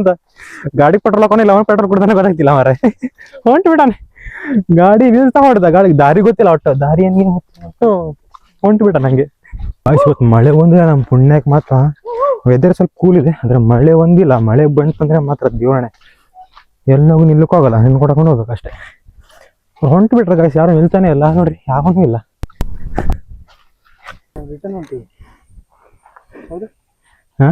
ಅಂತ. ಗಾಡಿ ಪೆಟ್ರೋಲ್ ಹಾಕೊಂಡಿಲ್ಲ, ಅವನು ಪೆಟ್ರೋಲ್ ಕೊಡ್ತಾನೆ ಗೊತ್ತಾಗ್ತಿಲ್ಲ ಮಾರೆ. ಹೊಂಟು ಬಿಟ್ಟಾನೆ ಗಾಡಿ, ನಿಲ್ಸ್ತಾ ಹೊಡ್ದ ಗಾಡಿ, ದಾರಿ ಗೊತ್ತಿಲ್ಲ ಒಟ್ಟು, ದಾರಿ ಏನ್ ಹೊಂಟು ಬಿಟ್ಟ ನಂಗೆ. ಇವತ್ತು ಮಳೆ ಬಂದ್ರೆ ನಮ್ಮ ಪುಣ್ಯಕ್ಕೆ ಮಾತ್ರ ವೆದರ್ ಸ್ವಲ್ಪ ಕೂಲ್ ಇದೆ, ಆದ್ರೆ ಮಳೆ ಒಂದಿಲ್ಲ. ಮಳೆ ಬಂತಂದ್ರೆ ಮಾತ್ರ ದೇವರಣೆ, ಎಲ್ಲೋಗು ನಿಲ್ಲಕ್ಕೂ ಆಗಲ್ಲ, ನಿನ್ಕೊಡ್ಕೊಂಡು ಹೋಗ್ಬೇಕು ಅಷ್ಟೇ. ಹೊಂಟು ಬಿಟ್ರೆ ಗಾಯ್ಸ್, ಯಾರು ನಿಲ್ತಾನೆ ಇಲ್ಲ ನೋಡ್ರಿ, ಯಾವಾಗೂ ಇಲ್ಲ. ಹಾ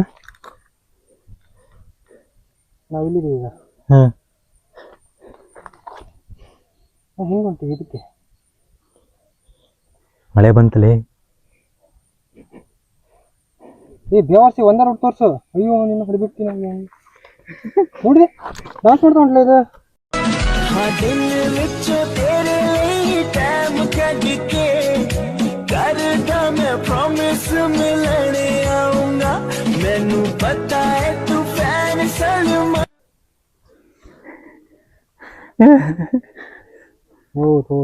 ನಾವಿಲ್ಲಿದ್ದೀವಿ ಈಗ. ಹೆಂಗ್ ಹೊಂಟಿವಿ ಇದಕ್ಕೆ? ಮಳೆ ಬಂತಲೇ. ಬೇವರ್ಸಿ ಒಂದ ರೋಡ್ ತೋರ್ಸು. ಅಯ್ಯೋ ನಿನ್ನ ಹೊಡಿಬಿಡ್ತೀನಿ ನೋಡ್ರಿ, ಡಾನ್ಸ್ ಮಾಡ್ತಾ ಹೊಂಟ್ಲ ಇದು. ಹೌದು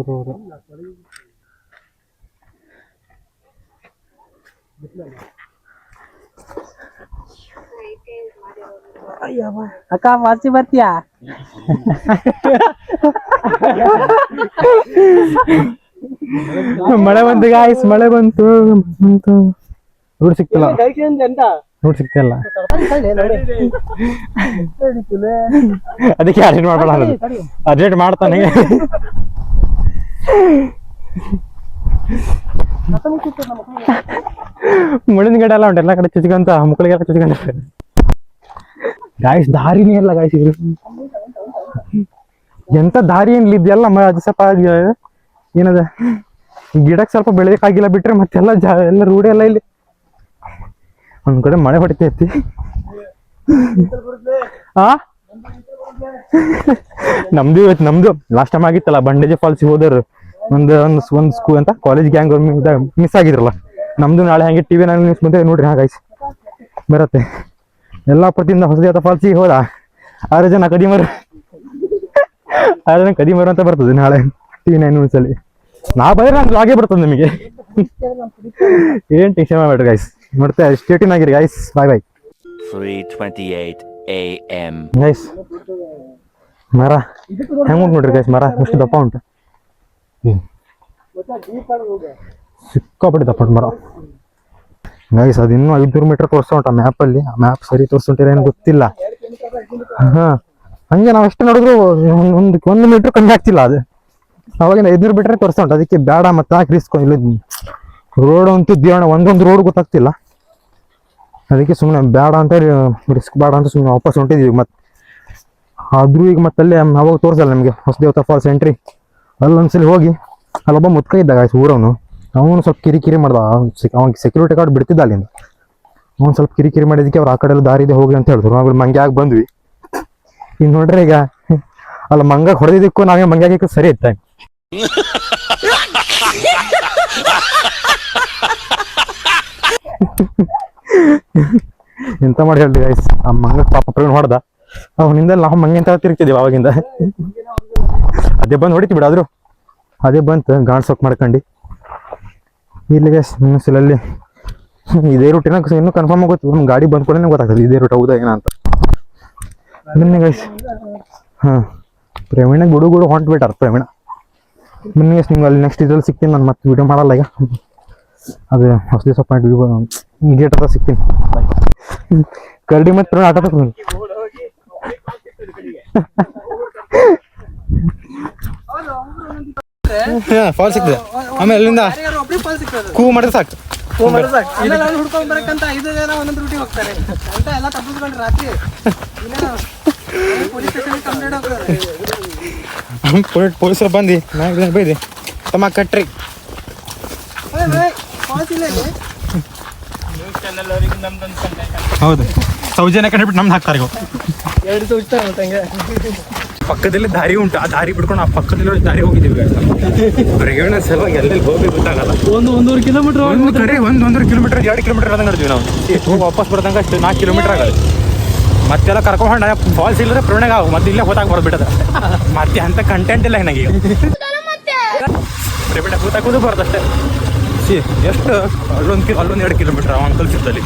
ಅಕ್ಕ ವಾಸಿ ಬರ್ತೀಯಾ? ಮಳೆ ಬಂತು ಗಾಯ್ಸ್, ಮಳೆ ಬಂತು. ರೋಡ್ ಸಿಕ್ತಿಲ್ಲ, ರೋಡ್ ಸಿಕ್ತಿಲ್ಲ, ಅದಕ್ಕೆ ಅರ್ಜೆಂಟ್ ಮಾಡ್ಬೇಡ, ಅರ್ಜೆಂಟ್ ಮಾಡ್ತಾನೆ. ಮುಳಿನ ಗಿಡ ಎಲ್ಲ ಉಂಟು, ಎಲ್ಲ ಕಡೆ ಚುಚ್ಕೊಂತ, ಮುಕ್ಕಳಿಗೆಲ್ಲ ಚುಚ್ಕೊಂತ ಗಾಯ್ಸ್. ದಾರಿನೇ ಇಲ್ಲ ಗಾಯ್ಸ್, ಎಂತ ದಾರಿ ಏನಿಲ್ಲ, ಇದೆಲ್ಲ ಅದು ಸ್ವಲ್ಪ ಏನದ ಗಿಡಕ್ಕೆ ಸ್ವಲ್ಪ ಬೆಳೆಯಕ್ಕಾಗಿಲ್ಲ, ಬಿಟ್ರೆ ಮತ್ತೆಲ್ಲ ಎಲ್ಲ ರೂಢಿ ಎಲ್ಲ ಇಲ್ಲಿ. ಒಂದ್ ಕಡೆ ಮಳೆ ಹೊಡಿತೈತಿ. ನಮ್ದು ಇವತ್ತು ನಮ್ದು ಲಾಸ್ಟ್ ಟೈಮ್ ಆಗಿತ್ತಲ್ಲ, ಬಂಡೇಜಿ ಫಾಲ್ಸ್ ಹೋದರು ಒಂದ್ ಸ್ಕೂಲ್ ಅಂತ ಕಾಲೇಜ್ ಗ್ಯಾಂಗ್ ಮಿಸ್ ಆಗಿದ್ರಲ್ಲ. ನಮ್ದು ನಾಳೆ ಹಂಗೆ ಟಿವಿ ನ್ಯೂಸ್ ಮುಂದೆ ನೋಡ್ರಿ. ಗಾಯ್ಸ್ ಬರತ್ತೆ ಯಲ್ಲಾಪುರದಿಂದ ಹೊಸದೇವತ ಫಾಲ್ಸಿಗೆ ಹೋದ 6 ಜನ ಕದಿಮರು ಅಂತ ಬರ್ತದೆ ನಾಳೆ ಟಿವಿ 9 ನ್ಯೂಸ್ ಅಲ್ಲಿ. ನಾ ಬಂದ್ರೆ ನಾನು ಹಾಗೆ ಬರ್ತದೆ ನಿಮಗೆ, ಏನ್ ಟೆನ್ಷನ್ ಮಾಡ್ಬೇಡ್ರಿ ಗಾಯ್ಸ್. ನೋಡ್ತಾ ಸ್ಟೇಟಿನ್ ಆಗಿರಿ guys. Bye bye. 3:28 AM guys ಮರ ಹೆಂಗ್ ನೋಡ್ರಿ ಗಾಯ್ಸ್, ಮರ ಎಷ್ಟು ದಪ್ಪ ಉಂಟು, ಸಿಕ್ಕಾಪಟ್ಟೆ ದಪ್ಪ ಉಂಟು ಮರ ಗೈಸ್. ಅದು ಇನ್ನೂ 500 ಮೀಟರ್ ತೋರಿಸ್ತಾ ಉಂಟು ಮ್ಯಾಪ್ ಅಲ್ಲಿ. ಆ ಮ್ಯಾಪ್ ಸರಿ ತೋರಿಸ್ತಿರ ಏನು ಗೊತ್ತಿಲ್ಲ. ಹಂಗೆ ನಾವು ಎಷ್ಟು ನೋಡಿದ್ರು 1 ಮೀಟರ್ ಕಮ್ಮಿ ಆಗ್ತಿಲ್ಲ. ಅದು ಅವಾಗಿಂದ 500 ಮೀಟರ್ ತೋರಿಸ್ತಾ ಉಂಟು. ಅದಕ್ಕೆ ಬೇಡ ಮತ್ತೆ ಹಾಕಿ ರಿಸ್ಕ್ ಇಲ್ಲ, ರೋಡ್ ಅಂತೂ ದೇವಣ ಒಂದೊಂದು ರೋಡ್ ಗೊತ್ತಾಗ್ತಿಲ್ಲ. ಅದಕ್ಕೆ ಸುಮ್ಮನೆ ಬೇಡ ಅಂತ ರಿಸ್ಕ್ ಬೇಡ ಅಂತ ಸುಮ್ಮನೆ ವಾಪಸ್ ಹೊಂಟಿದೀವಿ. ಮತ್ತೆ ಆದ್ರೂ ಈಗ ಮತ್ತಲ್ಲಿ ಅವಾಗ ತೋರಿಸಲ್ಲ ನಮಗೆ ಹೊಸದೇವತ ಫಾಲ್ಸ್ ಎಂಟ್ರಿ. ಅಲ್ಲೊಂದ್ಸಲಿ ಹೋಗಿ ಅಲ್ಲೊಬ್ಬ ಮುತ್ಕ ಇದ್ದ ಗಾಯ್ಸ್ ಊರವನು, ಅವನು ಸ್ವಲ್ಪ ಕಿರಿಕಿರಿ ಮಾಡ್ದ. ಅವ್ನಿಗೆ ಸೆಕ್ಯೂರಿಟಿ ಗಾರ್ಡ್ ಬಿಡ್ತಿದ್ದ ಅಲ್ಲಿಂದ. ಅವ್ನು ಸ್ವಲ್ಪ ಕಿರಿಕಿರಿ ಮಾಡಿದಕ್ಕೆ ಅವ್ರು ಆ ಕಡೆ ಎಲ್ಲ ದಾರಿ ಇದೆ ಹೋಗಿ ಅಂತ ಹೇಳಿದ್ರು. ನಾವು ಮಂಗ್ಯಾಗ ಬಂದ್ವಿ. ಈಗ ನೋಡ್ರಿ, ಈಗ ಅಲ್ಲ ಮಂಗಾಗ ಹೊಡೆದಿದ್ದಕ್ಕೂ ನಾವೇ ಮಂಗ್ಯಾಗ ಸರಿ ಇತ್ತ. ಎಂತ ಮಾಡಿ ಹೇಳ್ರಿ ಗೈಸ್, ಆ ಮಂಗ ಪಾಪ ಪ್ರವೀಣ್ ಹೊಡೆದ. ಅವನಿಂದ ನಾವು ಮಂಗೆ ಅಂತ ತಿರುಗ್ತಿದ್ದೀವಿ ಅವಾಗಿಂದ. ಅದೇ ಬಂದು ಹೊಡಿತೀವಿ ಬಿಡ, ಆದ್ರು ಅದೇ ಬಂತು ಗಾಣ್ ಮಾಡ್ಕೊಂಡು ಇಲ್ಲಿಗೆ ಅಲ್ಲಿ ಇದೇ ರೂಟಿನ ಇನ್ನೂ ಕನ್ಫರ್ಮ್ ಆಗುತ್ತೆ. ನಮ್ಮ ಗಾಡಿ ಬಂದ್ ಕೂಡ ಗೊತ್ತಾಗ್ತದೆ ಇದೇ ರೂಟ್ ಹೌದಾ ಏನ ಅಂತ. ಬನ್ನಿ ಗೈಸ್. ಪ್ರವೀಣಗೆ ಗುಡು ಹೊಂಟ್ಬಿಟ್ಟಾರ ಪ್ರವೀಣ. ಬನ್ನಿ ಗೈಸ್, ನಿಮ್ಗೆ ಅಲ್ಲಿ ನೆಕ್ಸ್ಟ್ ಇದ್ರಲ್ಲಿ ಸಿಗ್ತೀನಿ. ನಾನು ಮತ್ತೆ ವಿಡಿಯೋ ಮಾಡಲ್ಲ ಈಗ. ಅದೇ ಹೊಸದೇ ಸ್ವಲ್ಪ ಗೇಟ್ ಹತ್ರ ಸಿಗ್ತೀನಿ. ಕರಡಿ ಮತ್ತೆ ಪ್ರವೀಣ ಆಟ ಫಾಲ್ ಸಿಗ್ತದೆ. ಆಮೇಲೆ ಅಲ್ಲಿಂದ ಕೂ ಮಾಡಿದ್ರೆ ಸಾಕು. ಹುಡ್ಕೊಂಡ್ ಬರಕಂತ 5 ಜನ ಒಂದೊಂದು ರೂಟಿಗೆ ಹೋಗ್ತಾರೆ ಅಂತ ಎಲ್ಲ ತಪ್ಪಿಸ್ಕೊಂಡ್ರೆ ರಾತ್ರಿ ಪೊಲೀಸ್ ಸ್ಟೇಷನ್ ಕಂಪ್ಲೇಂಟ್ ಹೋಗ್ತಾರೆ. ಪೊಲೀಸರು ಬಂದು 4 ಜನ ಬೈದೆ ತಮ್ಮ ಕಟ್ರಿ. ಹೌದು, ಸೌಜನ್ಯ ಕಂಡುಬಿಟ್ಟು ನಮ್ದು ಹಾಕ್ತಾರೆ. 2 ಸೌಜ್ತಾರೆ ಹಂಗೆ. ಪಕ್ಕದಲ್ಲಿ ದಾರಿ ಉಂಟು, ಆ ದಾರಿ ಬಿಡ್ಕೊಂಡು ಆ ಪಕ್ಕದಲ್ಲಿ ದಾರಿ ಹೋಗಿದ್ದೀವಿ. ಪ್ರಯಾಣ ಸಲುವಾಗಿ ಎಲ್ಲೆಲ್ಲಿ ಹೋಗ್ಬೇಕು ಗೊತ್ತಾಗಲ್ಲ. 1-1.5 ಕಿಲೋಮೀಟರ್ ಒಂದು ಕಡೆ 1-1.5 ಕಿಲೋಮೀಟರ್ 2 ಕಿಲೋಮೀಟರ್ ಅದಂಗೆ ನಡೆದ್ವಿ ನಾವು. ವಾಪಸ್ ಬರ್ದಂಗೆ ಅಷ್ಟು 4 ಕಿಲೋಮೀಟರ್ ಆಗಲ್ಲ. ಮತ್ತೆಲ್ಲ ಕರ್ಕೊಂಡು ಫಾಲ್ಸ್ ಇಲ್ಲದ್ರೆ ಪ್ರಯಾಣ ಆಗು ಮತ್ತೆ ಇಲ್ಲೇ ಹೋದಾಗ ಬರ್ಬಿಟ್ಟದ. ಮತ್ತೆ ಅಂತ ಕಂಟೆಂಟ್ ಇಲ್ಲ ನನಗೆ. ಭೂತಾಕೋದು ಬರೋದಷ್ಟೇ. ಎಷ್ಟು ಅಲ್ಲೊಂದು 2 ಕಿಲೋಮೀಟ್ರ್ ಅವ ಅಂಕಲ್ ಸಿಗ್ತಲ್ಲಿ,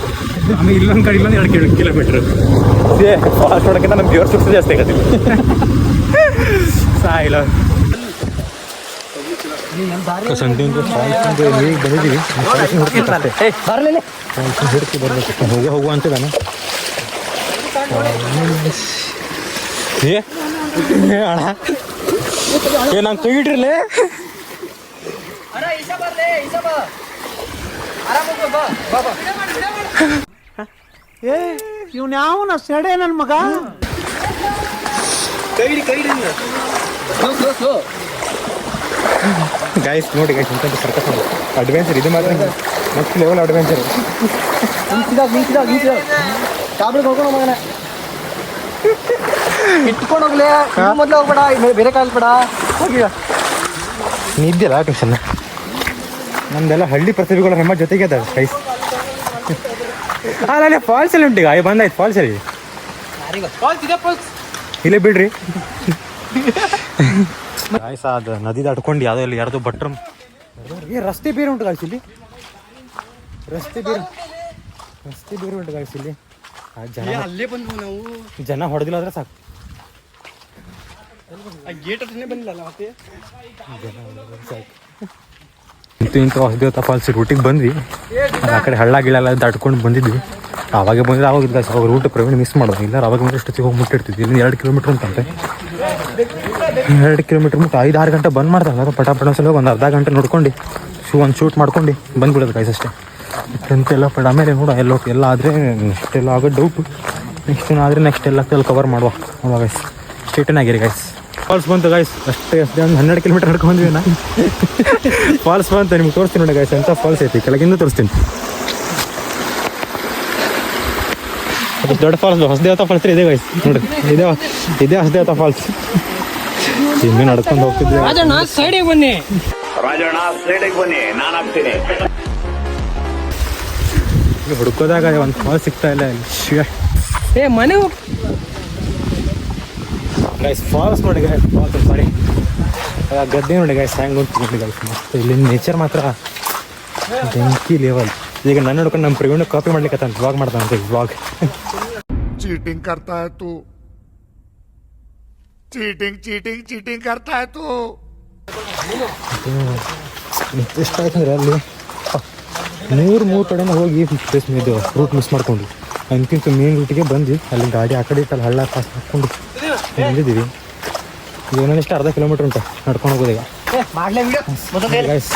ಆಮೇಲೆ ಇಲ್ಲೊಂದು ಕಡೆ ಇಲ್ಲೊಂದು 2 ಕಿಲೋಮೀಟ್ರ್. ಫಾಸ್ಟ್ ಹೊಡೋಕ್ಕಿಂತ ನಮ್ಮ ದೇವ್ರ ಸುತ್ತ ಜಾಸ್ತಿ ಆಗತ್ತೆ ಸಾಯಿಲ್ಲ. ಈಗ ಬಂದಿದ್ದೀವಿ, ಹುಡುಕಿ ಬರ್ಬೇಕು, ಹೋಗು ಅಂತಿದ್ದಾನೆ. ಅಣ್ಣ ನಂಗೆ ಕೈ ಇಟ್ರಲ್ಲೇ ಇವ್ನು ಯಾವನ ಸೆಡೆ ನನ್ನ ಮಗ. ಗಾಯ್ಸ್ ನೋಡಿ ಗಾಯ್ಸ್ ಇಂಥ ಸರ್ಕಸ್ ಅಡ್ವೆಂಚರ್ ಇದು ಮಾತ್ರ ನೆಕ್ಸ್ಟ್ ಲೆವೆಲ್ ಅಡ್ವೆಂಚರ್. ಕಾಬ್ಳಿಗೆ ಹೋಗೋಣ ಮಗನ, ಇಟ್ಕೊಂಡು ಹೋಗ್ಲಿ ಮೊದಲು ಹೋಗ್ಬೇಡ, ಬೇರೆ ಕಾಲ್ ಬೇಡ ಹೋಗಿ. ನೀ ಇದ್ದಿಲ್ಲ ಟೆನ್ಷನ್. ನಮ್ದೆಲ್ಲ ಹಳ್ಳಿ ಪ್ರತಿಭೆಗಳ ನಮ್ಮ ಜೊತೆಗೆ ಅದ ಗೈಸ್. ಅಲ್ಲೇ ಫಾಲ್ಸ್ ಅಲ್ಲಿ ಉಂಟೀಗ, ಬಂದಾಯ್ತು ಫಾಲ್ಸ್ ಅಲ್ಲಿ. ಇಲ್ಲೇ ಬಿಡ್ರಿ ಗಾಯ್ಸ್. ಅದು ನದಿ ದಾಟ್ಕೊಂಡು ಯಾವುದೋ ಇಲ್ಲಿ ಯಾರ್ದೋ ಭಟ್ರು ರಸ್ತೆ ಬೇರೆ ಉಂಟು ಗಾಯ್ಸ್ ಇಲ್ಲಿ, ರಸ್ತೆ ಬೇರೆ ಉಂಟು ಗಾಯ್ಸ್ ಇಲ್ಲಿ. ಅಲ್ಲೇ ಬಂದ್ವು ನಾವು, ಜನ ಹೊಡೆದಿಲ್ಲ ಆದ್ರೆ ಸಾಕು. ಗೇಟ್ ಹತ್ರನೇ ಬಂದಿಲ್ಲ ಮತ್ತೆ ಇಂಥ ಹೊಸದೇವತಾ ಫಾಲ್ಸ್ ರೂಟಿಗೆ ಬಂದ್ವಿ. ಆ ಕಡೆ ಹಳ್ಳ ಗಿಳೆಲ್ಲ ದಾಟ್ಕೊಂಡು ಬಂದಿದ್ವಿ. ಆವಾಗ ಬಂದರೆ ಆವಾಗ ಇಲ್ಲ ಅವಾಗ ರೂಟ್ ಪ್ರವೀಣ್ ಮಿಸ್ ಮಾಡೋದು. ಇಲ್ಲ ಅವಾಗ ಬಂದರೆ ಅಷ್ಟೊತ್ತಿಗೆ ಹೋಗಿ ಮುಟ್ಟಿರ್ತಿದ್ವಿ. ಇಲ್ಲಿ 2 ಕಿಲೋಮೀಟ್ರ್ ಅಂತಂತೆ, 2 ಕಿಲೋಮೀಟ್ರ್ ಮುಟ್ಟು 5-6 ಗಂಟೆ ಬಂದ್ ಮಾಡ್ತಾರೆ. ಪಟ ಸಲ ಒಂದು ಅರ್ಧ ಗಂಟೆ ನೋಡ್ಕೊಂಡು ಒಂದು ಶೂಟ್ ಮಾಡ್ಕೊಂಡು ಬಂದ್ಬಿಡೋದು ಗೈಸ್ ಅಷ್ಟೇ. ಅಂತೆಲ್ಲ ಪಡ ಆಮೇಲೆ ನೋಡೋ ಎಲ್ಲ ಆದರೆ ನೆಕ್ಸ್ಟ್ ಎಲ್ಲ ಆಗೋದು ಡೌಟು. ನೆಕ್ಸ್ಟ್ ಆದರೆ ನೆಕ್ಸ್ಟ್ ಎಲ್ಲ ಕವರ್ ಮಾಡುವ ಗೈಸ್. ಸ್ಟೇಟನಾಗಿರಿ ಗೈಸ್. ಫಾಲ್ಸ್ ಬಂತು ಗೈಸ್, ಅಷ್ಟೇ ಒಂದು 12 ಕಿಲೋಮೀಟ್ರ್ ನಡ್ಕೊಂಡ್ವಿ ನಾ. ಫಾಲ್ಸ್ ಬಂತು, ನಿಮ್ಗೆ ತೋರಿಸ್ತೀನಿ ನೋಡಿ ಗೈಸ್. ಎಂಥ ಫಾಲ್ಸ್ ಐತಿ ಕೆಳಗಿಂದ ತೋರಿಸ್ತೀನಿ. ಅದು ದೊಡ್ಡ ಫಾಲ್ಸ್ ಹೊಸದೇವತಾ ಫಾಲ್ಸ್ ಇದೆ ಗೈಸ್ ನೋಡಿ. ಇದೇ ಹೊಸದೇವತಾ ಫಾಲ್ಸ್. ಇನ್ನೂ ನಡ್ಕೊಂಡು ಹೋಗ್ತಿದ್ವಿ. ರಾಜಣ್ಣ ಸೈಡಿಗೆ ಬನ್ನಿ, ನಾನು ಆಗ್ತೀನಿ. ಹುಡ್ಕೋದಾಗ ಒಂದು ಫಾಲ್ಸ್ ಸಿಗ್ತಾ ಇಲ್ಲ ಇಲ್ಲಿ. ಮನೆ ಗೈಸ್ ಫಾಲ್ಸ್ ನೋಡಿ ಗೈಸ್, ಫಾಲ್ಸ್ ಸಾರಿ ಗದ್ದೆ ನೋಡಿ ಗೈಸ್, ಹ್ಯಾಂಗ್ ಉಂಟು ನೋಡಿ ಗೈಸ್. ಮಸ್ತ್ ಇಲ್ಲಿನ ನೇಚರ್ ಮಾತ್ರ ಬೆಂಕಿ ಲೆವೆಲ್. ಈಗ ನನ್ನ ನೋಡ್ಕೊಂಡು ನಮ್ಮ ಪ್ರವೀಣ್ ಕಾಪಿ ಮಾಡ್ಲಿಕ್ಕೆ ವ್ಲಾಗ್ ಮಾಡ್ತಾನಂತೆ. ವ್ಲಾಗ್ चीटिंग करता है तू, चीटिंग करता है तू. ಎಷ್ಟಾಯ್ತಂದ್ರೆ ಅಲ್ಲಿ 3 ಕಡೆನೂ ಹೋಗಿ ಪ್ಲೇಸ್ ಮೇಲೆ ರೂಟ್ ಮಿಸ್ ಮಾಡ್ಕೊಂಡು ಅಂತಿಂತ ಮೇನ್ ರೂಟಿಗೆ ಬಂದು ಅಲ್ಲಿ ಗಾಡಿ ಆ ಕಡೆ ಇಟ್ಟಲ್ಲಿ ಹಳ್ಳ ಪಾಸ್ ಹಾಕ್ಕೊಂಡು ಬಂದಿದ್ದೀವಿ. ಈಗ ಇನ್ನೊಂದಿಷ್ಟು ಅರ್ಧ ಕಿಲೋಮೀಟ್ರ್ ಉಂಟು ನಡ್ಕೊಂಡು ಹೋಗೋದು. ಈಗ guys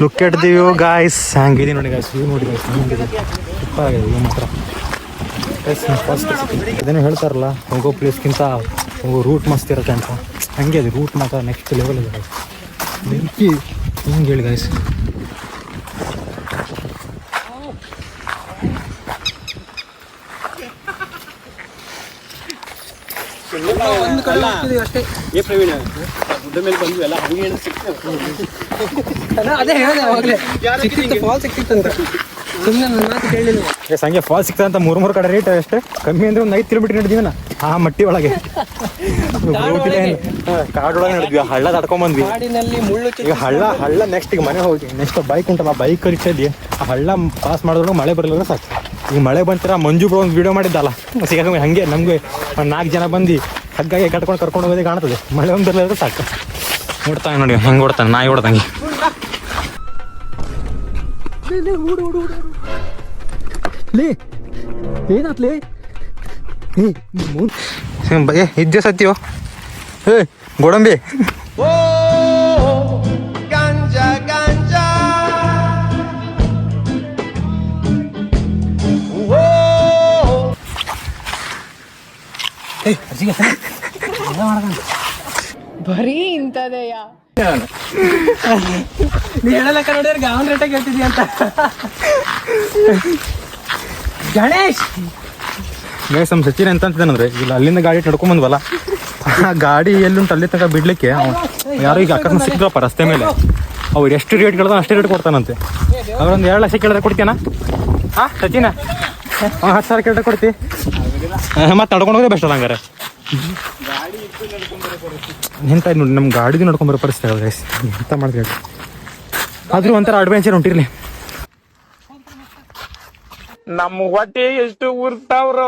look at the view guys. ಹಂಗಿದೆ ನೋಡಿ ಗಾಯ್ಸ್, ವ್ಯೂ ನೋಡಿ ಗಾಯ್ಸ್, ಹಂಗಿದೆ ಸೂಪರ್ ಆಗಿದೆ ವ್ಯೂ ಮಾತ್ರ ಗೈಸ್. ಫಸ್ಟ್ ಅದೇನೋ ಹೇಳ್ತಾರಲ್ಲ, ಹೋಗೋ ಪ್ಲೇಸ್ಗಿಂತ ಹೋಗೋ ರೂಟ್ ಮಸ್ತ್ ಇರುತ್ತೆ ಅಂತ, ಹಂಗೆ ಅದು ರೂಟ್ ಮಾತ್ರ ನೆಕ್ಸ್ಟ್ ಲೆವೆಲ್ ಇದೆ ಗೈಸ್. ಬೆಂಕಿ ಹಿಂಗೆ ಹೇಳಿ ಗೈಸ್. ಒಂದು ಕಡೆ ಹೋಗ್ತಿದೀವಿ ಅಷ್ಟೇ. ಗುಡ್ಡ ಮೇಲೆ ಬಂದ್ವಿ ಎಲ್ಲ ಹಂಗೆ ಅದೇ ಹೇಳಿದೆ ಅವಾಗಲೇ, ಸಿಕ್ತಿತ್ತು ಫಾಲ್ ಸಿಕ್ತಿತ್ತಂತ. ಸುಮ್ಮನೆ ನನ್ನ ಮಾತು ಕೇಳಿಲ್ಲ. ಎಸ್ ಹಂಗೆ ಫಾಲ್ಸ್ ಸಿಗ್ತದೆ ಅಂತ 3 ಕಡೆ ರೇಟ್ ಅಷ್ಟೇ. ಕಮ್ಮಿ ಅಂದರೆ ಒಂದು 5 ಕಿಲೋಮೀಟ್ರ್ ನಡೆದೀವಿ ನಾ ಆ ಮಟ್ಟಿ ಒಳಗೆ. ಕಾಡೊಳಗೆ ನಡೆದ್ವಿ, ಹಳ್ಳ ತಡ್ಕೊಂಬಂದ್ವಿ. ಕಾಡಿನಲ್ಲಿ ಮುಳ್ಳು ಈಗ ಹಳ್ಳ ನೆಕ್ಸ್ಟ್ ಈಗ ಮನೆ ಹೋಗಿ ನೆಕ್ಸ್ಟ್ ಬೈಕ್ ಉಂಟಲ್ಲ, ಬೈಕ್ ಕರಿತಲ್ಲಿ ಆ ಹಳ್ಳ ಪಾಸ್ ಮಾಡಿದ್ರು ಮಳೆ ಬರಲಿಲ್ಲ ಸಾಕು. ಈಗ ಮಳೆ ಬಂತೀರ ಮಂಜು ಬಿಡೋ ಒಂದು ವೀಡಿಯೋ ಮಾಡಿದ್ದಲ್ಲ, ಸಿಗಾಕ ಹಾಗೆ ನಮಗೆ 4 ಜನ ಬಂದು ಹಗ್ಗಾಗಿ ಕರ್ಕೊಂಡು ಹೋಗೋದೇ ಕಾಣ್ತದೆ. ಮಳೆ ಒಂದು ಬರಲಿಲ್ಲ ಸಾಕು. ಓಡ್ತಾನೆ ನೋಡಿ ಹೆಂಗೆ ಓಡ್ತಾನೆ, ನಾಯಿ ಓಡ್ದಂಗೆ. ಏನಾತ್ಲೇ ಭಯ ಇದ್ದೆ ಸತ್ಯೋ. ಹೇ ಗೋಡಂಬಿ ಬರೀ ಇಂಥದೆಯ. ನೀ ಹೇಳಲ್ಲ ಕನ್ನಡಿಯರ್ಗೆ ಅವನ ರೇಟಾಗಿ ಹೇಳ್ತಿದ್ಯ ಅಂತ. ಗಣೇಶ್ ಗೈಸ್ ನಮ್ಮ ಸಚಿನ್ ಎಂತ ಅಂತಿದ್ದಾನಂದ್ರೆ, ಇಲ್ಲ ಅಲ್ಲಿಂದ ಗಾಡಿ ನಡ್ಕೊಂಬಂದ್ವಲ್ಲ, ಆ ಗಾಡಿ ಎಲ್ಲುಂಟು ಅಲ್ಲಿ ತನಕ ಬಿಡ್ಲಿಕ್ಕೆ ಯಾರೋ ಈಗ ಅಕಸ್ಮಾತ್ ಸಿಕ್ಕಿದ್ರಪ್ಪ ರಸ್ತೆ ಮೇಲೆ, ಅವ್ರು ಎಷ್ಟು ರೇಟ್ ಕೇಳ್ದ ಅಷ್ಟೇ ರೇಟ್ ಕೊಡ್ತಾನಂತೆ. ಅವ್ರೊಂದು 2 ಲಕ್ಷ ಕೇಳಿದ್ರೆ ಕೊಡ್ತೀಯನ? ಹಾಂ ಸಚಿನ 10,000 ಕೇಳಿದ್ರೆ ಕೊಡ್ತಿ? ಮತ್ತೆ ನಡ್ಕೊಂಡು ಹೋಗೋದೇ ಬೆಸ್ಟ್ ಅಲ್ಲ ಹಂಗಾರೆ. ಎಂತ ನೋಡಿ ನಮ್ಮ ಗಾಡಿದು ನಡ್ಕೊಂಬರೋ ಪರಿಸ್ಥಿತಿ ಆಗಲ್ಲ ಗೈಸ್. ಎಂತ ಮಾಡ್ತೀವಿ ಆದ್ರೂ ಒಂಥರ ಅಡ್ವೆಂಚರ್ ಹೊಂಟಿರ್ಲಿ. ನಮ್ಮ ಹೊಟ್ಟೆ ಎಷ್ಟು ಉರ್ತಾವ್ರೋ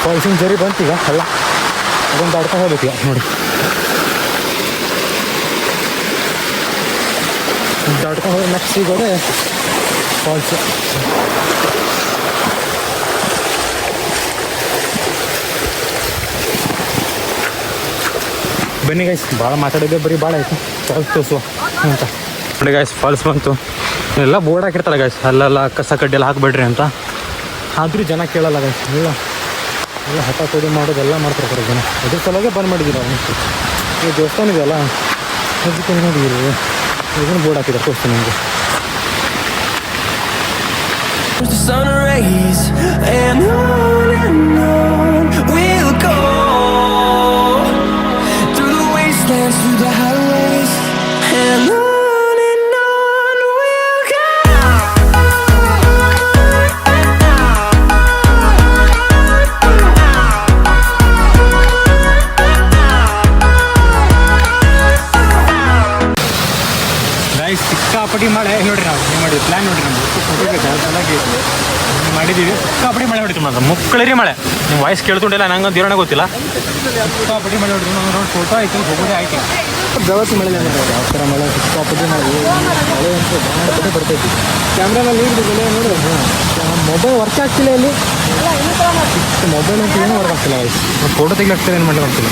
ಫಾಲ್ಸಿನ ಜರಿ ಬಂತೀಗ ಅಲ್ಲ ಅದೊಂದು ದಾಡ್ಕೊಂಡು ಹೋಗ್ಬೇಕೀಗ ನೋಡಿ. ದಾಡ್ಕೊಂಡು ಹೋದ್ರೆ ನೆಕ್ಸ್ಟ್ ಸಿಗೋದೆ ಫಾಲ್ಸ್. ಬನ್ನಿ ಗೈಸ್, ಭಾಳ ಮಾತಾಡಿದ್ದೆ ಬರೀ ಭಾಳ ಆಯ್ತು. ಫಾಲ್ಸ್ ತೋರಿಸುವ ಅಂತ ನೋಡಿ ಗೈಸ್. ಫಾಲ್ಸ್ ಬಂತು. ಎಲ್ಲ ಬೋರ್ಡ್ ಹಾಕಿರ್ತಾರೆ ಗೈಸ್, ಅಲ್ಲೆಲ್ಲ ಕಸ ಕಡ್ಡಿ ಎಲ್ಲ ಹಾಕ್ಬೇಡ್ರಿ ಅಂತ. ಆದರೂ ಜನ ಕೇಳಲ್ಲ ಗೈಸ್. ಎಲ್ಲ ಹಠ ಕೊಡಿ ಮಾಡೋದೆಲ್ಲ ಮಾಡ್ತಿರ್ತಾರೆ ಜನ. ಅದ್ರ ಸಲುವಾಗಿ ಬಂದ್ ಮಾಡಿದ್ದೀರ ಈ ದೇವಸ್ಥಾನ ಇದೆಯಲ್ಲ ಅದಕ್ಕೆ ನೋಡಿದ್ದೀರಿ ಇದನ್ನು ಬೋರ್ಡ್ ಹಾಕಿದ್ದಾರೆ ತೋರಿಸ್ತೀನಿ ನಿಮಗೆ. The sun rays and on we'll go through the wastelands, through the highways and on we'll go. Guys ಸಿಕ್ಕಾಪಟ್ಟಿ ಮಳೆ ನೋಡ್ರಿ. ನಾವು ಏನು ಮಾಡಿದ್ವಿ ಪ್ಲ್ಯಾನ್ ನೋಡ್ರಿ. ನಮ್ಗೆ ಮಾಡಿದ್ದೀವಿ. ಸಿಕ್ಕಾಪಟ್ಟಿ ಮಳೆ ಹೊಡಿತು ಮಾತ್ರ ಮುಕ್ಕಳರಿ ಮಳೆ. ನಿಮ್ಮ ವಾಯ್ಸ್ ಕೇಳ್తుంಡಿಲ್ಲ ನಂಗೆ ದಿರೋಣ ಗೊತ್ತಿಲ್ಲ. ಸಿಕ್ಕಾಪಟ್ಟಿ ಮಳೆ ಹೊಡಿತು. ನಾವು ನೋಡಿ ಫೋಟೋ ಆಯ್ತು ಹೋಗೋದೇ ಆಯ್ತು. ಬೆವತ್ತು ಮಳೆ ಯಾವ ಥರ ಮಳೆ ಸಿಕ್ಕಾಪಟ್ಟಿ ಮಳೆ ಅಂತೂ ಭಾಳ ಬರ್ತೈತಿ. ಕ್ಯಾಮ್ರಾನಲ್ಲಿ ಬೆಲೆ ನೋಡಿ ಮೊಬೈಲ್ ವರ್ಕ್ ಆಗ್ತಿಲ್ಲ ಇಲ್ಲಿ. ಮೊಬೈಲ್ ಅಂತ ಏನೂ ವರ್ಕ್ ಆಗ್ತಿಲ್ಲ. ಫೋಟೋ ತೆಗಿಲಾಗ್ತಿಲ್ಲ, ಏನು ಮಾಡಲಿ ಆಗ್ತಿಲ್ಲ.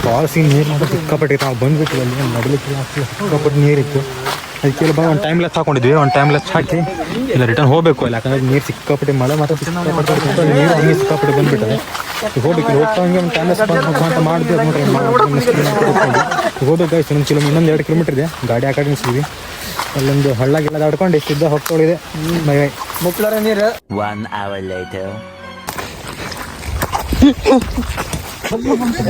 ಫಾಲ್ಸಿಗೆ ನೀರು ನೋಡೋ ಸಿಕ್ಕಾಪಟ್ಟೆ ನಾವು ಬಂದುಬಿಟ್ಟು ಅಲ್ಲಿ ನಡಲಿಕ್ಕೆ ಸಿಕ್ಕಾಪಟ್ಟೆ ನೀರಿತ್ತು. ಅದಕ್ಕೆಲ್ಲ ಬಂದು ಒಂದು ಟೈಮ್ ಲೆಸ್ ಹಾಕೊಂಡಿದ್ವಿ. ಒಂದು ಟೈಮ್ ಲೆಸ್ ಹಾಕಿ ಇಲ್ಲ ರಿಟರ್ನ್ ಹೋಗಬೇಕು ಅಲ್ಲ, ಯಾಕಂದ್ರೆ ನೀರು ಸಿಕ್ಕಾಪಟ್ಟೆ ಮಳೆ ಮಾತ್ರ ಸಿಕ್ಕಾಪಟ್ಟೆ ನೀರು ಹಂಗೆ ಸಿಕ್ಕಾಪಟ್ಟೆ ಬಂದುಬಿಟ್ಟದೆ. ಹೋಗ್ಬೇಕು ಹೋಗ್ತಾ ಹಂಗೆ ಒಂದು ಟೈಮ್ ಲೆಸ್ ಅಂತ ಮಾಡಿದ್ವಿ. ಅದು ನೋಡ್ರಿ ಹೋಗ್ಬೇಕು ಆಯ್ತು. ಇನ್ನೊಂದು 2 ಕಿಲೋಮೀಟರ್ ಇದೆ. ಗಾಡಿ ಆ ಕಡೆ ನಿಲ್ಸಿದ್ವಿ. ಅಲ್ಲೊಂದು ಹಳ್ಳಗೆಲ್ಲ ದಾಡ್ಕೊಂಡು ಎಷ್ಟಿದ್ದ ಹೋಗ್ತೊಳಿದೆ ಮೈ ಮುಕ್ಳರ ನೀರು. 1 hour later.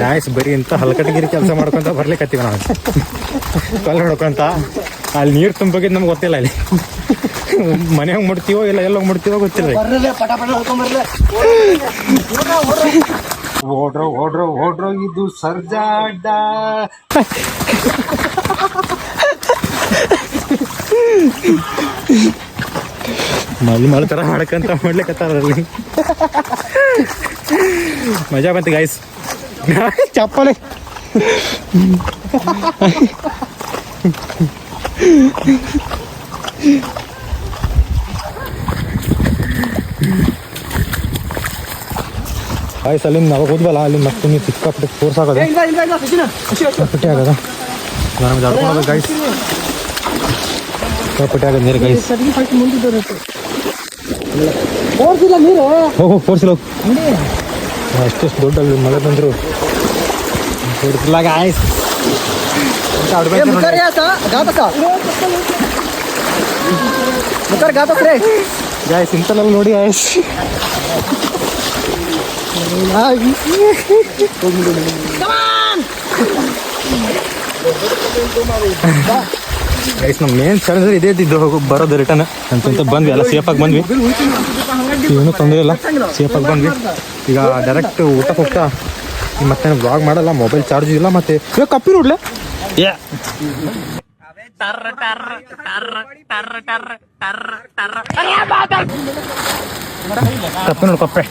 ಆಯ್ತು ಬರೀ ಇಂಥ ಹಲ್ಕಟಗಿರಿ ಕೆಲಸ ಮಾಡ್ಕೊಂತ ಬರ್ಲಿಕ್ಕತ್ತೀವಿ ನಾವು. ಕಲ್ಲು ಹೊಡ್ಕೊಂತ ಅಲ್ಲಿ ನೀರು ತುಂಬೋಗಿದ್ದು ನಮ್ಗೆ ಗೊತ್ತಿಲ್ಲ. ಅಲ್ಲಿ ಮನೆಯಾಗ ಮುಡ್ತೀವೋ ಇಲ್ಲ ಎಲ್ಲೋಗಿ ಮುಡ್ತೀವೋ ಗೊತ್ತಿಲ್ಲ. ಓಡ್ರೋ ಓಡ್ರೋ ಓಡ್ರೋ ಇದು ಸರ್ಜಾಡ. ಮಳೆ ಥರ ಮಾಡ್ಕಂತ ಮಾಡ್ಲಿಕ್ಕತ್ತಾರಲ್ಲಿ ಮಜಾ ಬಂತು ಗೈಸ್. ಚಪ್ಪಲೆ ಆಯ್ತು. ಅಲ್ಲಿಂದ ನಾವು ಹೋದ್ವಲ್ಲ ಅಲ್ಲಿ ಮತ್ತೆ ನೀವು ಸಿಕ್ಕಾಪಟ್ಟೆ ಫೋರ್ಸ್ ಆಗೋದು ಸಿಕ್ಕಾಪಟ್ಟೆ ಆಗೋದ. ನಮ್ಗೆ ಜಾಡ್ಕೊಂಡು ಗೈಸ್ ಸಿಕ್ಕಾಪಟ್ಟೆ ಆಗೋದು ನೀರು ಗೈಸ್. ಹೋಗು ಫೋರ್ಸ್ ಇಲ್ಲ. ಅಷ್ಟೆಷ್ಟು ದೊಡ್ಡ ಮಳೆ ಬಂದರು ಆಯ್ಸ್ ಗಾಯ್ಸ್ ಇಂಥಲ್ಲೆಲ್ಲ ನೋಡಿ ಆಯ್ಸ್. ಗೈಸ್ ನಮ್ಮ ಮೇನ್ ಚಾಲೆಂಜ್ ಇದೇ ಇದ್ದು ಹೋಗೋ ಬರೋದು ರಿಟರ್ನ್ ಅಂತ ಬಂದ್ವಿ. ಎಲ್ಲ ಸೇಫಾಗಿ ಬಂದ್ವಿ, ಏನೂ ತೊಂದರೆ ಇಲ್ಲ, ಸೇಫಾಗಿ ಬಂದ್ವಿ. ಈಗ ಡೈರೆಕ್ಟ್ ಊಟಕ್ಕೆ ಹೋಗ್ತಾ ಮತ್ತೆ ವ್ಲಾಗ್ ಮಾಡಲ್ಲ, ಮೊಬೈಲ್ ಚಾರ್ಜ್ ಇಲ್ಲ. ಮತ್ತೆ ಇವಾಗ ಕಪ್ಪಿ ನೋಡ್ಲೆ ಕಪ್ಪೆ ನೋಡು ಕಪ್ಪೆ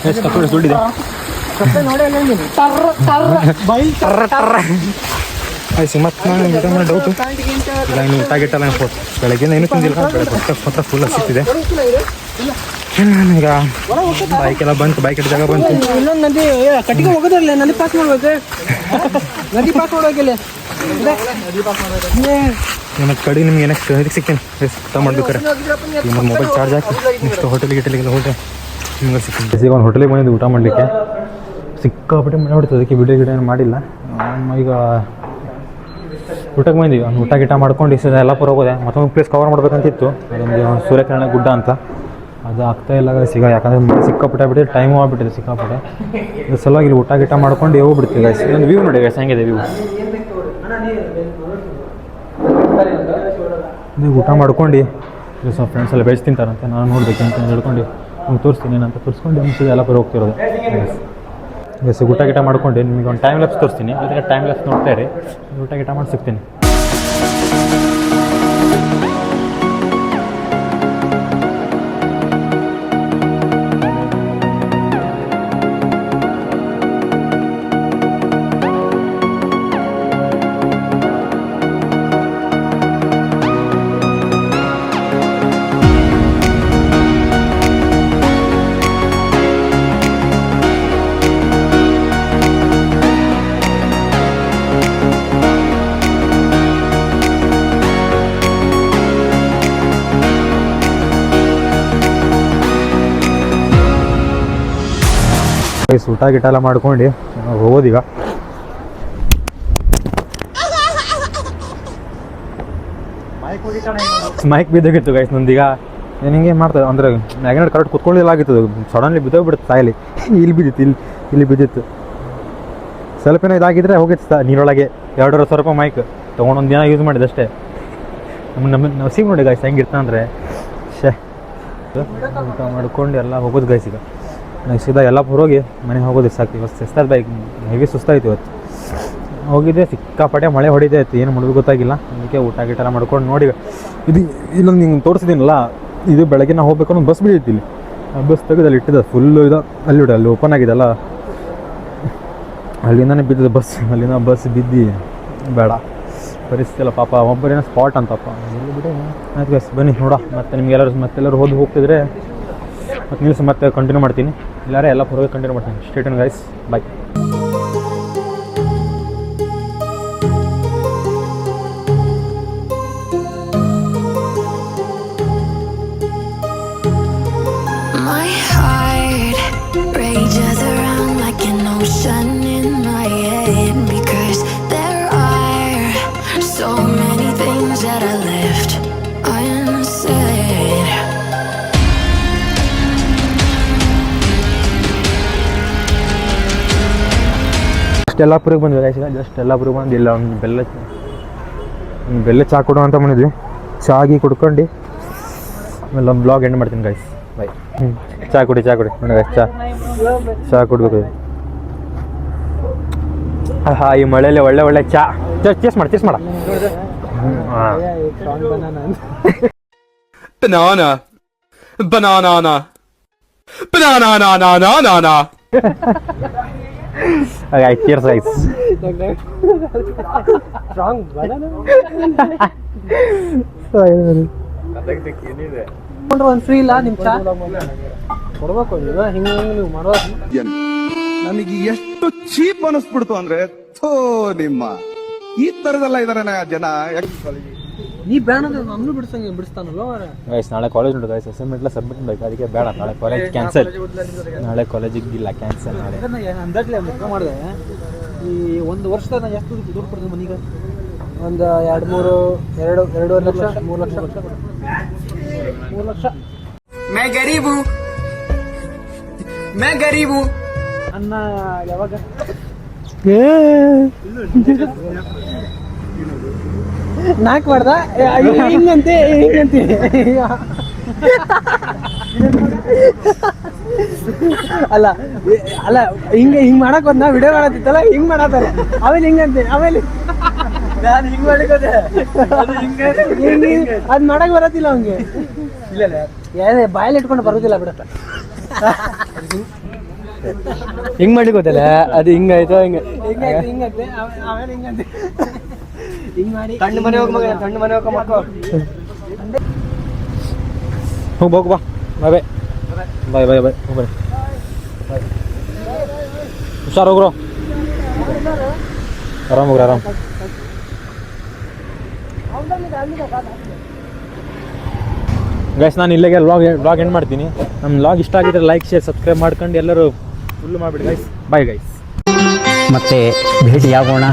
ಎಷ್ಟು ಕಪ್ಪೆ ದುಡ್ಡಿದೆ. ಆಯ್ತು ಮತ್ತೆ ನಾನು ಊಟ ಮಾಡಿ ಡೌಟು ಇಲ್ಲ ಇನ್ನು ಊಟ ಗಿಟ್ಟಲ್ಲ ಬೆಳಗ್ಗೆಯಿಂದ ಏನೂ ತಿಂದಿಲ್ಲ. ಹೊಟ್ಟೆ ಮಾತ್ರ ಫುಲ್ ಹಸಿತಿದೆ. ಈಗ ಬೈಕೆಲ್ಲ ಬಂತು, ಬೈಕ್ ಜಾಗ ಬಂತು. ಇನ್ನೊಂದು ನದಿ ಕಟ್ಟಿಗೆ ಹೋಗೋದ್ರಲ್ಲ, ನದಿ ಪಾಸ್ ಮಾಡ್ಬೇಕು. ನದಿ ಪಾಸ್ ಮಾಡೋಕಿಲ್ಲ ಮತ್ತು ಕಡೆ ನಿಮ್ಗೆ ಏನಕ್ಕೆ ಇದಕ್ಕೆ ಸಿಗ್ತೀನಿ ಊಟ ಮಾಡ್ಬೇಕಾರೆ. ಮೊಬೈಲ್ ಚಾರ್ಜ್ ಹಾಕಿ ನೆಕ್ಸ್ಟ್ ಹೋಟೆಲ್ ಗಿಟೆಲಿಗೆಲ್ಲ ಹೋದ್ರೆ ನಿಮ್ಗೆ ಸಿಕ್ಕ ಒಂದು ಹೋಟೆಲಿಗೆ ಬಂದಿದ್ದು ಊಟ ಮಾಡಲಿಕ್ಕೆ ಸಿಕ್ಕಾಪಟ್ಟೆ ಮಳೆ ಹೊಡಿತದೆ, ಅದಕ್ಕೆ ವಿಡಿಯೋ ಗಿಡ ಏನು ಮಾಡಿಲ್ಲ. ಈಗ ಊಟಕ್ಕೆ ಬಂದಿವಿ, ಒಂದು ಊಟ ಗಿಟ ಮಾಡ್ಕೊಂಡು ಇಷ್ಟ ಯಲ್ಲಾಪುರ ಹೋಗೋದೆ. ಮತ್ತೊಂದು ಪ್ಲೇಸ್ ಕವರ್ ಮಾಡ್ಬೇಕಂತಿತ್ತು, ಅದೊಂದು ಸೂರ್ಯಕಿರಣ ಗುಡ್ಡ ಅಂತ. ಅದು ಆಗ್ತಾ ಇಲ್ಲ ಸಿಗ, ಯಾಕಂದರೆ ಮಳೆ ಸಿಕ್ಕಾಪಟ್ಟೆ ಆಗ್ಬಿಟ್ಟಿದೆ, ಟೈಮು ಆಗ್ಬಿಟ್ಟಿದೆ ಸಿಕ್ಕಾಪಟ್ಟೆ. ಇದು ಸಲುವಾಗಿ ಇಲ್ಲಿ ಊಟ ಗಿಟ ಮಾಡ್ಕೊಂಡು ಹೋಗ್ಬಿಡ್ತೀವಿ ಗೈಸ್. ಒಂದು ವ್ಯೂ ನೋಡಿ ಗೈಸ್, ಹೆಂಗಿದೆ ವ್ಯೂ. ನೀವು ಊಟ ಮಾಡ್ಕೊಂಡು ಸ್ವಲ್ಪ ಫ್ರೆಂಡ್ಸ್ ಎಲ್ಲ ವೆಜ್ ತಿಂತಾರಂತೆ, ನಾನು ನೋಡ್ಬೇಕು ಅಂತ ಹೇಳ್ಕೊಂಡು ನಿಮ್ಗೆ ತೋರಿಸ್ತೀನಿ ಏನಂತ ತೋರಿಸ್ಕೊಂಡು ಮುಗಿಸಿದ ಎಲ್ಲ ಹೋಗ್ತಿರೋದು. ಎಸ್ ಊಟ ಗಿಟ ಮಾಡ್ಕೊಂಡು ನಿಮಗೆ ಒಂದು ಟೈಮ್ ಲ್ಯಾಪ್ಸ್ ತೋರಿಸ್ತೀನಿ, ಅದಕ್ಕೆ ಟೈಮ್ ಲ್ಯಾಪ್ಸ್ ನೋಡ್ತಾ ಇರಿ. ಊಟ ಗಿಟ ಮಾಡಿ ಸಿಗ್ತೀನಿ. ಊಟ ಗಿಟ ಎಲ್ಲ ಮಾಡ್ಕೊಂಡು ಹೋಗೋದೀಗ. Mic ಬಿದ್ದೋಗಿತ್ತು guys ನಂದೀಗ. ಏನು ಹಿಂಗೆ ಮಾಡ್ತದೆ ಅಂದರೆ ಮ್ಯಾಗ್ನೆಟ್ ಕರೆಕ್ಟ್ ಕುತ್ಕೊಳ್ಳಿಲ್ಲ ಆಗಿತ್ತು, ಸಡನ್ಲಿ ಬಿದ್ದೋಗ್ಬಿಡುತ್ತೆ ತಾಯಿಲಿ. ಇಲ್ಲಿ ಬಿದ್ದಿತ್ತು, ಇಲ್ಲಿ ಬಿದ್ದಿತ್ತು. ಸ್ವಲ್ಪ ಏನೋ ಇದಾಗಿದ್ರೆ ಹೋಗಿತ್ತು ನೀರೊಳಗೆ. 2,500 ರೂಪಾಯಿ ಮೈಕ್ ತೊಗೊಂಡೊಂದು ದಿನ ಯೂಸ್ ಮಾಡಿದೆ ಅಷ್ಟೇ. ನಾವು ಸಿಗ್ ನೋಡಿ ಗೈಸ್ ಹೆಂಗಿರ್ತ ಅಂದರೆ ಊಟ ಮಾಡ್ಕೊಂಡು ಎಲ್ಲ ಹೋಗೋದು ಗೈಸ್. ಈಗ ಸೀದಾ ಯಲ್ಲಾಪುರ ಹೋಗಿ ಮನೆಗೆ ಹೋಗೋದು ಸಾಕು. ಇವತ್ತು ಸುಸ್ತಾದ ಬೈಕ್ ಹೆವಿ ಸುಸ್ತಾಯಿತ್ತು ಇವತ್ತು. ಹೋಗಿದ್ದೆ ಸಿಕ್ಕಾಪಟ್ಟೆ ಮಳೆ ಹೊಡಿತಾ ಇತ್ತು, ಏನು ಮಾಡೋದು ಗೊತ್ತಾಗಿಲ್ಲ. ಅದಕ್ಕೆ ಊಟ ಗಿಟ ಎಲ್ಲ ಮಾಡ್ಕೊಂಡು ನೋಡಿ. ಇದು ಇಲ್ಲೊಂದು ನಿಂಗೆ ತೋರಿಸಿದ್ದೀನಲ್ಲ, ಇದು ಬೆಳಗ್ಗೆ ನಾವು ಹೋಗ್ಬೇಕು ಅನ್ನೋ ಬಸ್ ಬಿದ್ದಿತ್ತು ಇಲ್ಲಿ. ಆ ಬಸ್ ತೆಗೆದು ಅಲ್ಲಿ ಇಟ್ಟಿದ್ದ ಫುಲ್ಲು ಇದು ಅಲ್ಲಿ ಬಿಡ, ಅಲ್ಲಿ ಓಪನ್ ಆಗಿದೆಲ್ಲ, ಅಲ್ಲಿಂದನೇ ಬಿದ್ದಿದ್ದು ಬಸ್. ಅಲ್ಲಿಂದ ಬಸ್ ಬಿದ್ದು ಬೇಡ ಪರಿಸ್ಥಿತಿ ಎಲ್ಲ ಪಾಪ. ಒಬ್ಬರೇನೋ ಸ್ಪಾಟ್ ಅಂತಪ್ಪ ಬಿಡಿ. ಆಯ್ತು ಗೈಸ್ ಬನ್ನಿ ನೋಡ. ಮತ್ತು ನಿಮ್ಗೆಲ್ಲರೂ ಮತ್ತೆಲ್ಲರೂ ಹೋಗ್ತಿದ್ರೆ ಮತ್ತು ನಿಲ್ಸಿ ಮತ್ತೆ ಕಂಟಿನ್ಯೂ ಮಾಡ್ತೀನಿ. ಇಲ್ಲಾರೆ ಎಲ್ಲ ಪೂರ್ವಕ್ಕೆ ಕಂಟಿನ್ಯೂ ಮಾಡ್ತೀನಿ. Stay tune guys, bye. My heart rages around like an ocean in my head, because there are so many things that I left unsaid. ಯಲ್ಲಾಪುರಕ್ಕೆ ಬಂದ್ವಿ ಗೈಸ್. ಜಸ್ಟ್ ಯಲ್ಲಾಪುರಕ್ಕೆ ಬಂದು ಇಲ್ಲ ಒಂದು ಬೆಲ್ಲ ಚಹಾ ಕೊಡು ಅಂತ ಬಂದಿದ್ವಿ. ಚಾಗಿ ಕುಡ್ಕೊಂಡು ಆಮೇಲೆ ಒಂದು ಬ್ಲಾಗ್ ಎಂಡ್ ಮಾಡ್ತೀನಿ ಗೈಸ್. ಬಾಯ್. ಚಹಾ ಕುಡಿ ನೋಡಿ ಗೈಸ್, ಚಹಾ ಕುಡ್ಬೇಕು. ಹಾಂ, ಈ ಮಳೆಯಲ್ಲಿ ಒಳ್ಳೆ ಚಹಾ. ಚೇಸ್ ಮಾಡ banana. Okay, cheers guys. Strong banana. ಒಂದು ಫ್ರೀ ಇಲ್ಲ ನಿಮ್ಮ ಚಾ ಕೊಡ್ಬೇಕು. ಹಿಂಗೆ ನೀವು ಮಾಡೋದು ನನಗೆ ಎಷ್ಟು ಚೀಪ್ ಅನಿಸ್ಬಿಡ್ತು ಅಂದ್ರೆ, ಥೋ ನಿಮ್ಮ ಈ ತರದೆಲ್ಲ ಇದಾರೆ ಜನ. ನೀ ಬೇಡ ನನ್ನೂ ಬಿಡಿಸ್ತಾನಲ್ಲ ಗೈಸ್. ನಾಳೆ ಕಾಲೇಜ್ ಉಂಟು ಗೈಸ್, ಅಸೈನ್ಮೆಂಟ್ ಎಲ್ಲ ಸಬ್ಮಿಟ್ ಮಾಡಬೇಕು. ಅದಕ್ಕೆ ಬೇಡ, ನಾಳೆ ಕಾಲೇಜ್ ಕ್ಯಾನ್ಸಲ್. ನಾಳೆ ಕಾಲೇಜಿಗೆ ಇಲ್ಲ, ಕ್ಯಾನ್ಸಲ್. ನಾಳೆ ಅಂದಾಜಲ್ಲಿ ಲೆಕ್ಕ ಮಾಡಿದೆ. ಈ ಒಂದು ವರ್ಷದ ನಾನು ಎಷ್ಟು ದುಡ್ಡು ಕೊಡ್ತೀನಿ ಮನೆಗೆ? ಒಂದು 2-3 ಲಕ್ಷ 3 ಲಕ್ಷ 3 ಲಕ್ಷ. ಮೈ ಗರೀಬು ಅನ್ನ ಯಾವಾಗ ನಾಲ್ಕು ಮಾಡ್ದ ಹಿಂಗಂತೆ ಅಲ್ಲ ಹಿಂಗ್ ಮಾಡಕ್ ಹೋದ್ ನಾ ವಿಡಿಯೋ ಮಾಡತ್ತಿತ್ತಲ್ಲ, ಹಿಂಗ್ ಮಾಡತ್ತಾರ. ಆಮೇಲೆ ಹಿಂಗಂತೆ, ಆಮೇಲೆ ನಾನು ಹಿಂಗ್ ಮಾಡಿಕೋದೆ, ಅದ್ ಮಾಡಕ್ ಬರತ್ತಿಲ್ಲ ಅವಂಗೆ. ಇಲ್ಲ ಬಾಯಲ್ಲಿ ಇಟ್ಕೊಂಡು ಬರೋದಿಲ್ಲ ಬಿಡತ್ತ. ಹಿಂಗ್ ಮಾಡಿ ಗೊತ್ತಲ್ಲ, ಅದು ಹಿಂಗಾಯ್ತು ಹಿಂಗಂತೆ, ಆಮೇಲೆ ಹಿಂಗಂತೆ ಹಿಂಗ್ ಮಾಡಿ ತಣ್ಣು ಮನೆ ಹೋಗ ಮಕ್ಕಳು ಹೋಗ್ಬೇಕು. ಬಾ ಬಾಯ್ ಬಾಯ್ ಬಾಯ್ ಬಾಯ್. ಹುಷಾರ್ ಹೋಗ್ರು, ಆರಾಮ್ ಹೋಗ್ರಿ, ಆರಾಮ್. ಗೈಸ್ ನಾನು ಇಲ್ಲಿಗೆ ವ್ಲಾಗ್ ಎಂಡ್ ಮಾಡ್ತೀನಿ. ನಮ್ಮ ವ್ಲಾಗ್ ಇಷ್ಟ ಆಗಿದ್ರೆ ಲೈಕ್ ಶೇರ್ ಸಬ್ಸ್ಕ್ರೈಬ್ ಮಾಡ್ಕೊಂಡು ಎಲ್ಲರೂ ಫುಲ್ ಮಾಡಿಬಿಡಿ ಗೈಸ್. Bye guys. ಮತ್ತೆ ಭೇಟಿಯಾಗೋಣ.